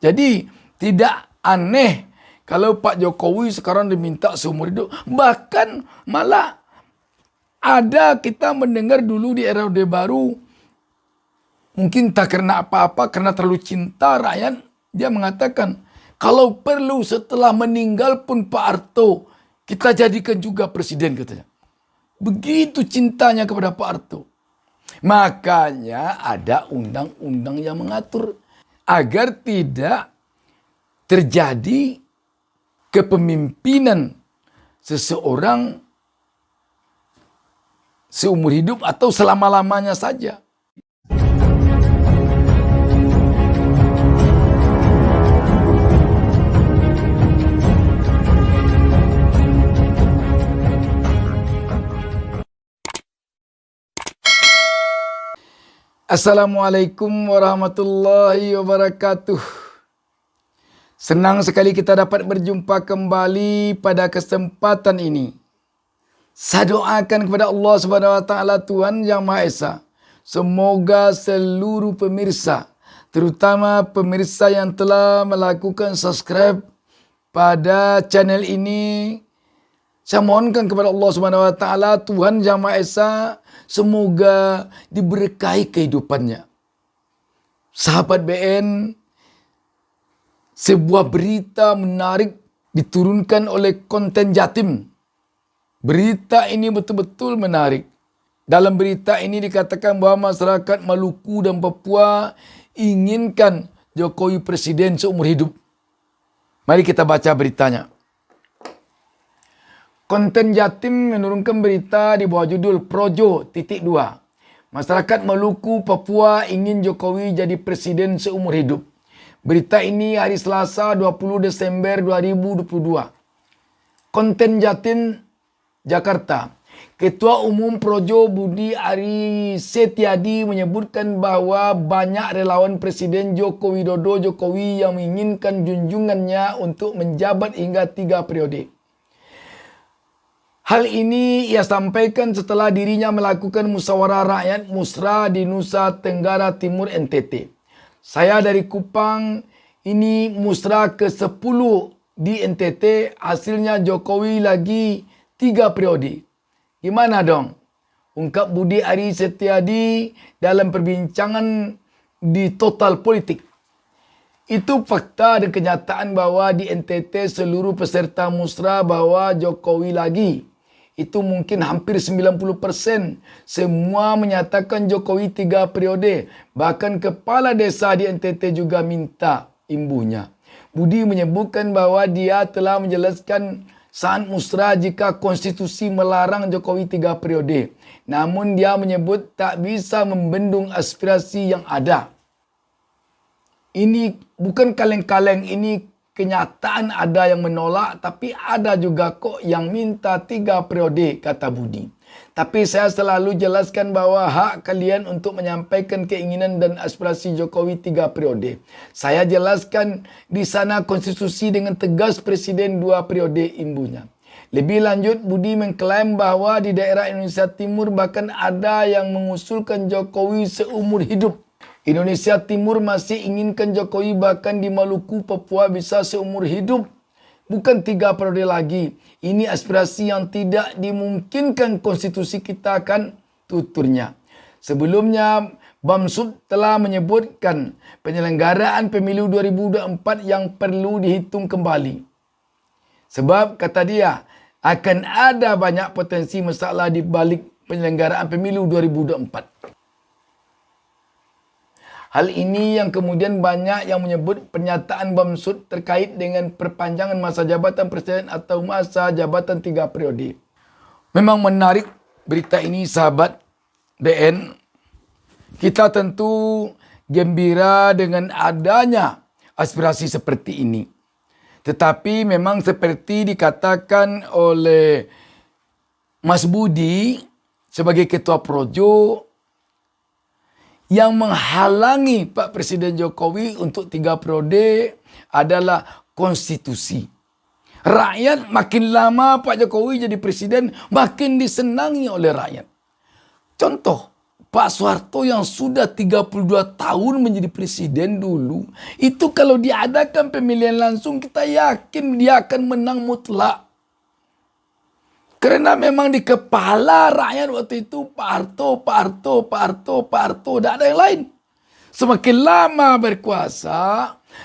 Jadi tidak aneh kalau Pak Jokowi sekarang diminta seumur hidup. Bahkan malah ada kita mendengar dulu di era Orde Baru, mungkin tak karena apa-apa, karena terlalu cinta rakyat, dia mengatakan, kalau perlu setelah meninggal pun Pak Harto, kita jadikan juga presiden, katanya. Begitu cintanya kepada Pak Harto. Makanya ada undang-undang yang mengatur agar tidak terjadi kepemimpinan seseorang seumur hidup atau selama-lamanya saja. Assalamualaikum warahmatullahi wabarakatuh. Senang sekali kita dapat berjumpa kembali pada kesempatan ini. Saya doakan kepada Allah Subhanahu wa taala, Tuhan Yang Maha Esa, semoga seluruh pemirsa, terutama pemirsa yang telah melakukan subscribe pada channel ini, saya mohonkan kepada Allah Subhanahu wa taala, Tuhan Yang Maha Esa, semoga diberkahi kehidupannya. Sahabat BN, sebuah berita menarik diturunkan oleh konten Jatim. Berita ini betul-betul menarik. Dalam berita ini dikatakan bahwa masyarakat Maluku dan Papua inginkan Jokowi presiden seumur hidup. Mari kita baca beritanya. Konten Jatim menurunkan berita di bawah judul Projo.2. Masyarakat Maluku, Papua ingin Jokowi jadi presiden seumur hidup. Berita ini hari Selasa 20 Desember 2022. Konten Jatim, Jakarta. Ketua Umum Projo Budi Ari Setiadi menyebutkan bahwa banyak relawan Presiden Joko Widodo Jokowi yang menginginkan junjungannya untuk menjabat hingga 3 periode. Hal ini ia sampaikan setelah dirinya melakukan musyawarah rakyat Musra di Nusa Tenggara Timur NTT. Saya dari Kupang, ini musra ke-10 di NTT, hasilnya Jokowi lagi 3 periode. Gimana dong? Ungkap Budi Ari Setiadi dalam perbincangan di Total Politik. Itu fakta dan kenyataan bahwa di NTT seluruh peserta musra bahwa Jokowi lagi. Itu mungkin hampir 90%. Semua menyatakan Jokowi 3 periode. Bahkan kepala desa di NTT juga minta imbuhnya. Budi menyebutkan bahwa dia telah menjelaskan saat musra jika konstitusi melarang Jokowi 3 periode. Namun dia menyebut tak bisa membendung aspirasi yang ada. Ini bukan kaleng-kaleng, ini kenyataan ada yang menolak, tapi ada juga kok yang minta 3 periode, kata Budi. Tapi saya selalu jelaskan bahwa hak kalian untuk menyampaikan keinginan dan aspirasi Jokowi 3 periode. Saya jelaskan di sana konstitusi dengan tegas presiden 2 periode imbunya. Lebih lanjut, Budi mengklaim bahwa di daerah Indonesia Timur bahkan ada yang mengusulkan Jokowi seumur hidup. Indonesia Timur masih inginkan Jokowi, bahkan di Maluku, Papua bisa seumur hidup. Bukan 3 periode lagi. Ini aspirasi yang tidak dimungkinkan konstitusi kita, kan tuturnya. Sebelumnya, Bamsud telah menyebutkan penyelenggaraan pemilu 2024 yang perlu dihitung kembali. Sebab, kata dia, akan ada banyak potensi masalah di balik penyelenggaraan pemilu 2024. Hal ini yang kemudian banyak yang menyebut pernyataan Bamsud terkait dengan perpanjangan masa jabatan presiden atau masa jabatan 3 periode. Memang menarik berita ini, sahabat BN. Kita tentu gembira dengan adanya aspirasi seperti ini. Tetapi memang seperti dikatakan oleh Mas Budi sebagai Ketua Projo, yang menghalangi Pak Presiden Jokowi untuk 3 periode adalah konstitusi. Rakyat makin lama Pak Jokowi jadi presiden, makin disenangi oleh rakyat. Contoh, Pak Soeharto yang sudah 32 tahun menjadi presiden dulu, itu kalau diadakan pemilihan langsung kita yakin dia akan menang mutlak. Karena memang di kepala rakyat waktu itu Pak Harto, Pak Harto, Pak Harto, Pak Harto, tidak ada yang lain. Semakin lama berkuasa,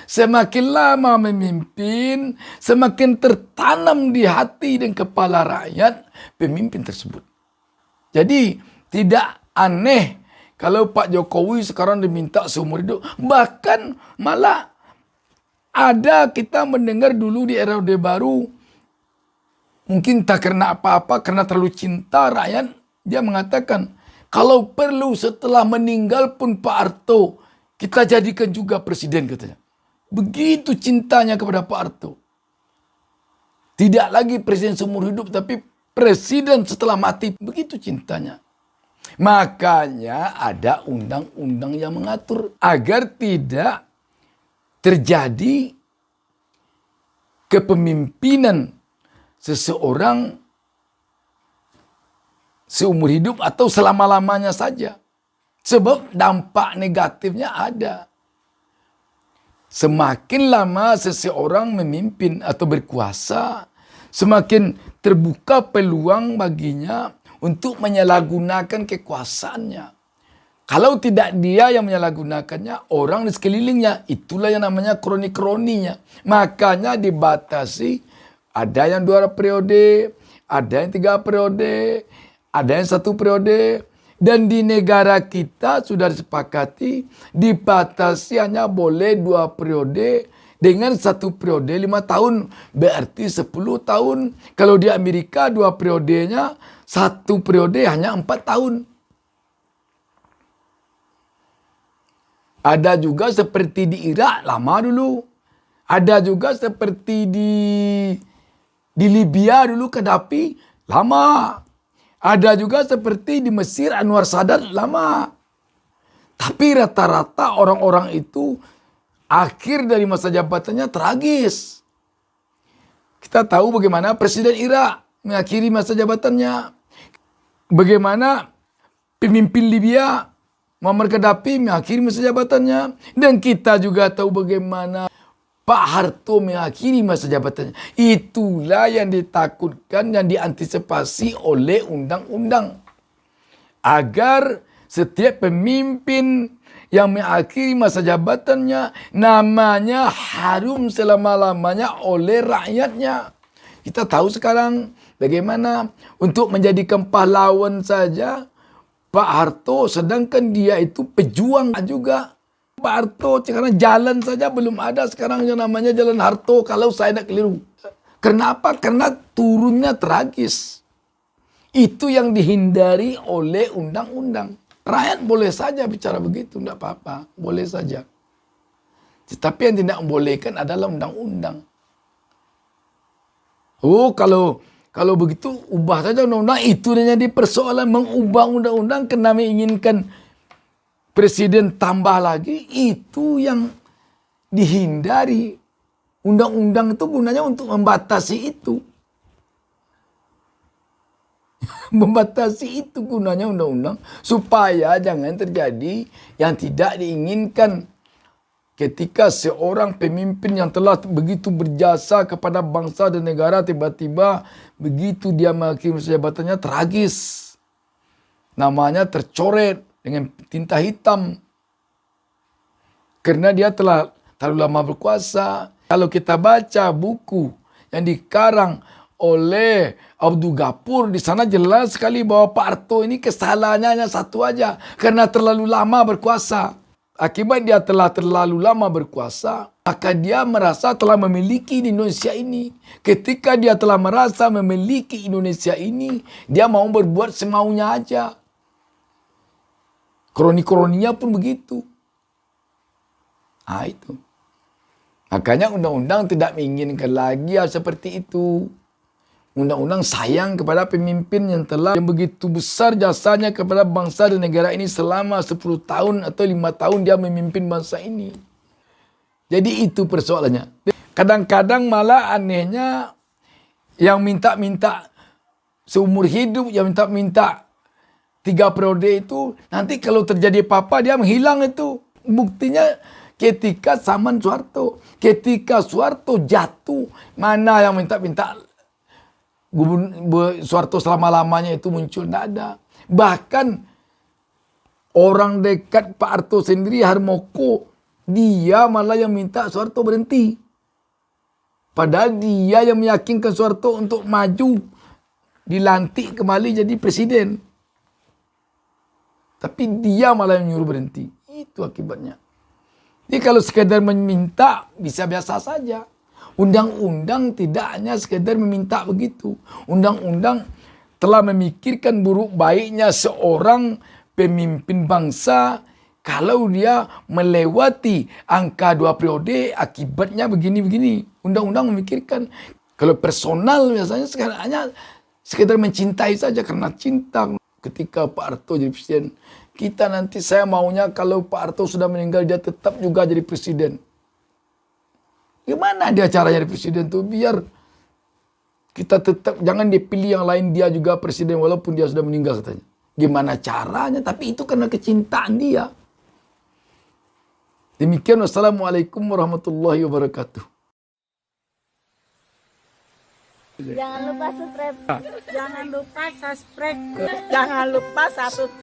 semakin lama memimpin, semakin tertanam di hati dan kepala rakyat pemimpin tersebut. Jadi tidak aneh kalau Pak Jokowi sekarang diminta seumur hidup. Bahkan malah ada kita mendengar dulu di era Orde Baru, mungkin tak karena apa-apa, karena terlalu cinta rakyat, dia mengatakan, kalau perlu setelah meninggal pun Pak Harto, kita jadikan juga presiden katanya. Begitu cintanya kepada Pak Harto. Tidak lagi presiden seumur hidup, tapi presiden setelah mati. Begitu cintanya. Makanya ada undang-undang yang mengatur agar tidak terjadi kepemimpinan seseorang seumur hidup atau selama-lamanya saja. Sebab dampak negatifnya ada. Semakin lama seseorang memimpin atau berkuasa, semakin terbuka peluang baginya untuk menyalahgunakan kekuasaannya. Kalau tidak dia yang menyalahgunakannya, orang di sekelilingnya. Itulah yang namanya kroni-kroninya. Makanya dibatasi. Ada yang 2 periode, ada yang 3 periode, ada yang 1 periode. Dan di negara kita sudah disepakati dibatasi hanya boleh 2 periode dengan 1 periode 5 tahun. Berarti 10 tahun. Kalau di Amerika 2 periodenya, 1 periode hanya 4 tahun. Ada juga seperti di Irak lama dulu. Ada juga seperti di Libya dulu Gaddafi lama. Ada juga seperti di Mesir Anwar Sadat lama. Tapi rata-rata orang-orang itu akhir dari masa jabatannya tragis. Kita tahu bagaimana Presiden Irak mengakhiri masa jabatannya. Bagaimana pemimpin Libya Muammar Gaddafi mengakhiri masa jabatannya. Dan kita juga tahu bagaimana Pak Harto mengakhiri masa jabatannya. Itulah yang ditakutkan, yang diantisipasi oleh undang-undang. Agar setiap pemimpin yang mengakhiri masa jabatannya, namanya harum selama-lamanya oleh rakyatnya. Kita tahu sekarang bagaimana untuk menjadikan pahlawan saja Pak Harto, sedangkan dia itu pejuang juga. Pak Harto, karena jalan saja belum ada sekarang yang namanya Jalan Harto kalau saya tidak keliru. Kenapa? Karena turunnya tragis. Itu yang dihindari oleh undang-undang. Rakyat boleh saja bicara begitu, tidak apa-apa. Boleh saja. Tetapi yang tidak membolehkan adalah undang-undang. Oh, kalau begitu ubah saja undang-undang. Itu jadi persoalan mengubah undang-undang karena menginginkan presiden tambah lagi. Itu yang dihindari. Undang-undang itu gunanya untuk membatasi itu. Membatasi itu gunanya undang-undang. Supaya jangan terjadi yang tidak diinginkan. Ketika seorang pemimpin yang telah begitu berjasa kepada bangsa dan negara, tiba-tiba begitu dia mengakhiri masa jabatannya tragis. Namanya tercoret dengan tinta hitam. Karena dia telah terlalu lama berkuasa. Kalau kita baca buku yang dikarang oleh Abdul Ghafur, di sana jelas sekali bahwa Pak Harto ini kesalahannya hanya satu aja. Karena terlalu lama berkuasa. Akibat dia telah terlalu lama berkuasa, maka dia merasa telah memiliki di Indonesia ini. Ketika dia telah merasa memiliki Indonesia ini, dia mau berbuat semaunya aja. Kroni-kroninya pun begitu. Itu. Makanya undang-undang tidak menginginkan lagi hal seperti itu. Undang-undang sayang kepada pemimpin yang begitu besar jasanya kepada bangsa dan negara ini selama 10 tahun atau 5 tahun dia memimpin bangsa ini. Jadi itu persoalannya. Kadang-kadang malah anehnya yang minta-minta seumur hidup, yang minta-minta 3 periode itu nanti kalau terjadi apa-apa dia menghilang itu. Buktinya ketika zaman Soeharto. Ketika Soeharto jatuh, mana yang minta-minta Soeharto selama-lamanya itu muncul? Tidak ada. Bahkan orang dekat Pak Harto sendiri, Harmoko, dia malah yang minta Soeharto berhenti. Padahal dia yang meyakinkan Soeharto untuk maju, dilantik kembali jadi presiden. Tapi dia malah yang nyuruh berhenti. Itu akibatnya. Jadi kalau sekedar meminta, bisa biasa saja. Undang-undang tidak hanya sekedar meminta begitu. Undang-undang telah memikirkan buruk baiknya seorang pemimpin bangsa. Kalau dia melewati angka 2 periode, akibatnya begini-begini. Undang-undang memikirkan. Kalau personal biasanya sekarang hanya sekedar mencintai saja karena cinta. Ketika Pak Harto jadi presiden, kita nanti saya maunya kalau Pak Harto sudah meninggal dia tetap juga jadi presiden. Gimana dia cara jadi presiden tuh? Biar kita tetap, jangan dipilih yang lain, dia juga presiden walaupun dia sudah meninggal katanya. Gimana caranya? Tapi itu karena kecintaan dia. Demikian, wassalamualaikum warahmatullahi wabarakatuh. Jangan lupa subscribe. Jangan lupa subscribe. Jangan lupa subscribe.